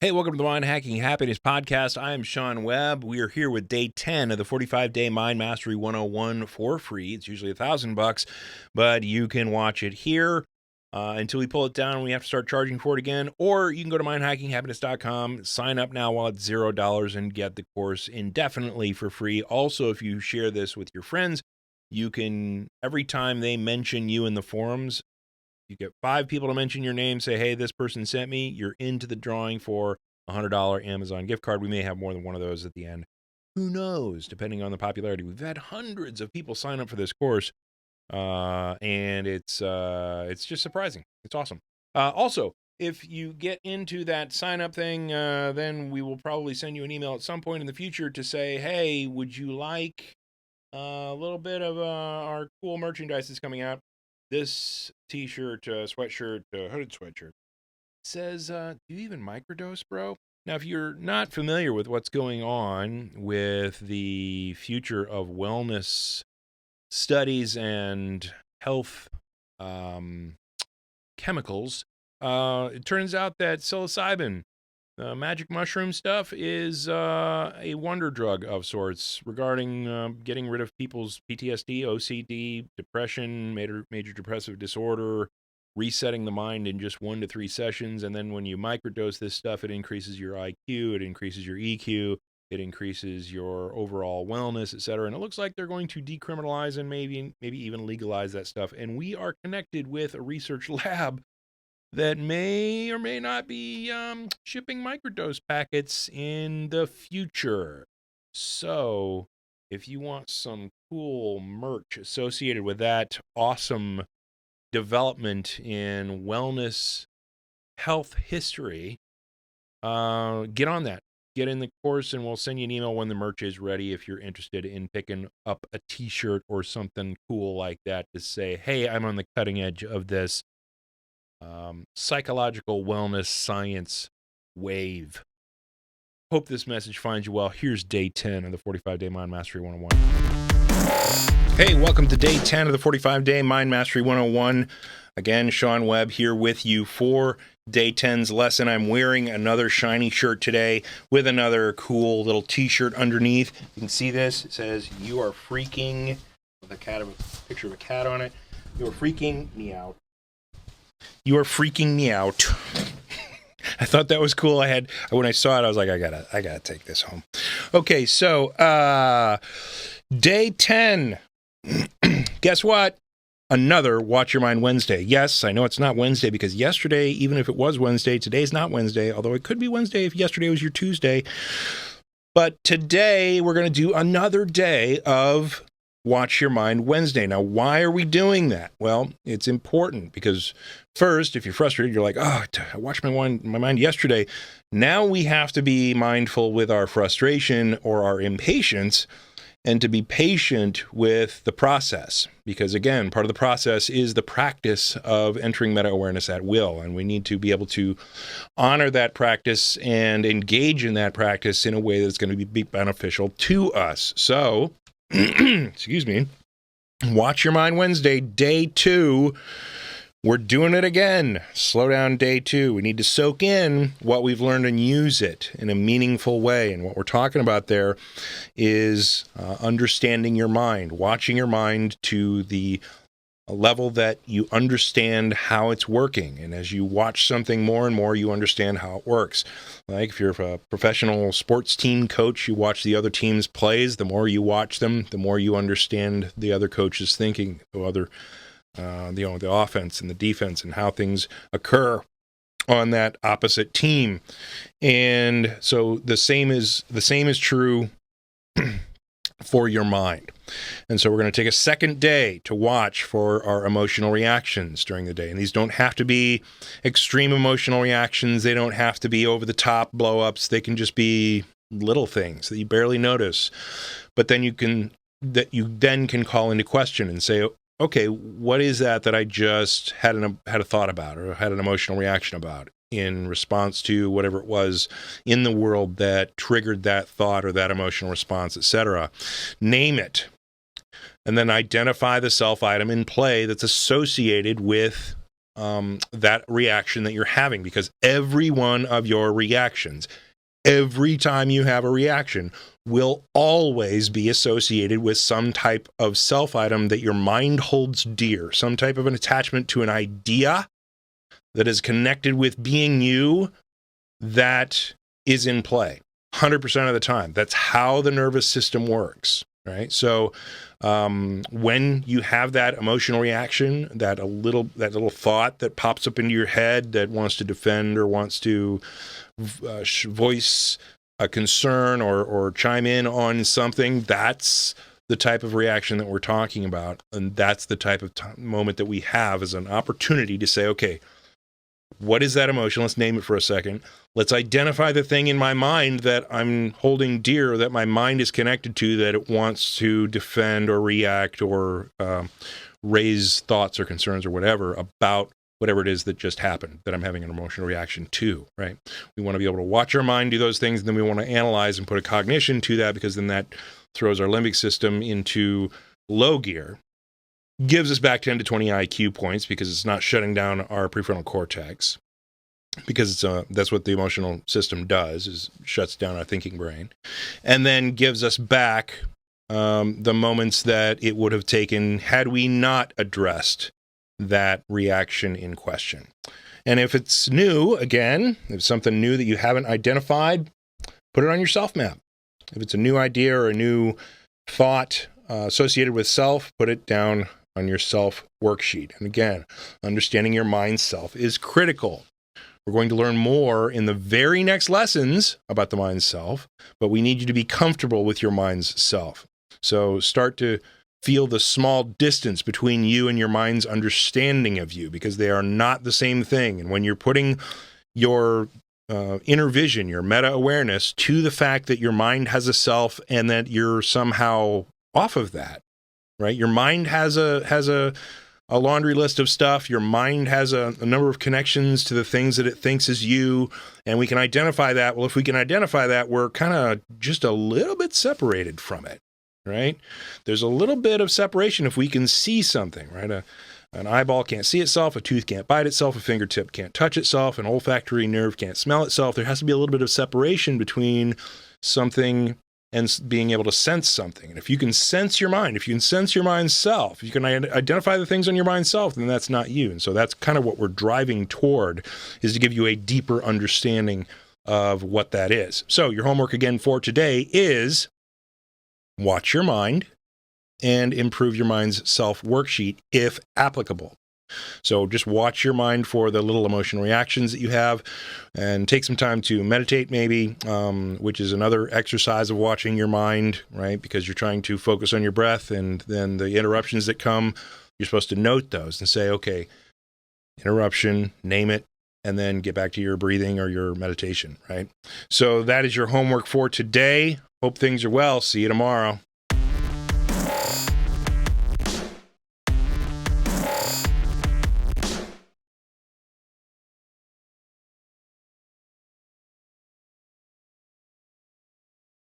Hey, welcome to the Mind Hacking Happiness Podcast. I am Sean Webb. We are here with day 10 of the 45-day Mind Mastery 101 for free. It's usually $1,000, but you can watch it here until we pull it down and we have to start charging for it again. Or you can go to mindhackinghappiness.com, sign up now while it's $0 and get the course indefinitely for free. Also, if you share this with your friends, you can, every time they mention you in the forums, you get 5 people to mention your name, say, hey, this person sent me. You're into the drawing for a $100 Amazon gift card. We may have more than one of those at the end. Who knows, depending on the popularity. We've had hundreds of people sign up for this course, and it's just surprising. It's awesome. Also, if you get into that sign-up thing, then we will probably send you an email at some point in the future to say, hey, would you like a little bit of our cool merchandise that's coming out? This t-shirt, sweatshirt, hooded sweatshirt says, do you even microdose, bro? Now, if you're not familiar with what's going on with the future of wellness studies and health chemicals, it turns out that psilocybin, magic mushroom stuff, is a wonder drug of sorts regarding getting rid of people's PTSD, OCD, depression, major depressive disorder, resetting the mind in just 1 to 3 sessions. And then when you microdose this stuff, it increases your IQ, it increases your EQ, it increases your overall wellness, etc. And it looks like they're going to decriminalize and maybe even legalize that stuff. And we are connected with a research lab that may or may not be shipping microdose packets in the future. So if you want some cool merch associated with that awesome development in wellness health history, get on that. Get in the course and we'll send you an email when the merch is ready if you're interested in picking up a t-shirt or something cool like that to say, hey, I'm on the cutting edge of this psychological wellness science wave. Hope this message finds you well. Here's day 10 of the 45-day Mind Mastery 101. Hey, welcome to day 10 of the 45-day Mind Mastery 101. Again, Sean Webb here with you for day 10's lesson. I'm wearing another shiny shirt today with another cool little t-shirt underneath. You can see this. It says, you are freaking, with a picture of a cat on it. You are freaking me out. You are freaking me out. I thought that was cool. When I saw it, I was like, I gotta take this home. Okay, so day 10. Guess what? Another Watch Your Mind Wednesday. Yes, I know it's not Wednesday because yesterday, even if it was Wednesday, today's not Wednesday, although it could be Wednesday if yesterday was your Tuesday. But today, we're going to do another day of Watch Your Mind Wednesday. Now, why are we doing that? Well, it's important because first, if you're frustrated, you're like, oh, I watched my mind yesterday. Now we have to be mindful with our frustration or our impatience and to be patient with the process. Because again, part of the process is the practice of entering meta-awareness at will. And we need to be able to honor that practice and engage in that practice in a way that's going to be beneficial to us. So, excuse me, Watch Your Mind Wednesday, day 2. We're doing it again. Slow down, day 2. We need to soak in what we've learned and use it in a meaningful way. And what we're talking about there is understanding your mind, watching your mind to the level that you understand how it's working. And as you watch something more and more, you understand how it works. Like if you're a professional sports team coach, you watch the other team's plays. The more you watch them, the more you understand the other coach's thinking, the offense and the defense and how things occur on that opposite team. And so the same is true for your mind. And so we're going to take a second day to watch for our emotional reactions during the day. And these don't have to be extreme emotional reactions. They don't have to be over the top blow-ups. They can just be little things that you barely notice. But then you can call into question and say, okay, what is that I just had a thought about or had an emotional reaction about in response to whatever it was in the world that triggered that thought or that emotional response, etc. Name it. And then identify the self item in play that's associated with that reaction that you're having, because every one of your reactions, every time you have a reaction, will always be associated with some type of self item that your mind holds dear, some type of an attachment to an idea that is connected with being you that is in play 100% of the time. That's how the nervous system works, right? So when you have that emotional reaction, that little thought that pops up into your head that wants to defend or wants to voice a concern or chime in on something, that's the type of reaction that we're talking about. And that's the type of moment that we have as an opportunity to say, okay, what is that emotion? Let's name it for a second. Let's identify the thing in my mind that I'm holding dear, that my mind is connected to, that it wants to defend or react or raise thoughts or concerns or whatever about whatever it is that just happened, that I'm having an emotional reaction to, right? We want to be able to watch our mind do those things, and then we want to analyze and put a cognition to that, because then that throws our limbic system into low gear. Gives us back 10 to 20 IQ points because it's not shutting down our prefrontal cortex, because that's what the emotional system does, is shuts down our thinking brain, and then gives us back the moments that it would have taken had we not addressed that reaction in question. And if it's new, again, if it's something new that you haven't identified, put it on your self map. If it's a new idea or a new thought associated with self, put it down on your self worksheet. And again, understanding your mind self is critical. We're going to learn more in the very next lessons about the mind self, but we need you to be comfortable with your mind's self. So start to feel the small distance between you and your mind's understanding of you, because they are not the same thing. And when you're putting your inner vision, your meta-awareness, to the fact that your mind has a self and that you're somehow off of that, right? Your mind has a laundry list of stuff. Your mind has a number of connections to the things that it thinks is you, and we can identify that. Well, if we can identify that, we're kind of just a little bit separated from it, right? There's a little bit of separation if we can see something, right? An eyeball can't see itself, a tooth can't bite itself, a fingertip can't touch itself, an olfactory nerve can't smell itself. There has to be a little bit of separation between something and being able to sense something. And if you can sense your mind, if you can sense your mind's self, if you can identify the things on your mind's self, then that's not you. And so that's kind of what we're driving toward, is to give you a deeper understanding of what that is. So your homework again for today is watch your mind and improve your mind's self worksheet if applicable. So just watch your mind for the little emotional reactions that you have, and take some time to meditate maybe, which is another exercise of watching your mind, right? Because you're trying to focus on your breath, and then the interruptions that come, you're supposed to note those and say, okay, interruption, name it, and then get back to your breathing or your meditation, right? So that is your homework for today. Hope things are well. See you tomorrow.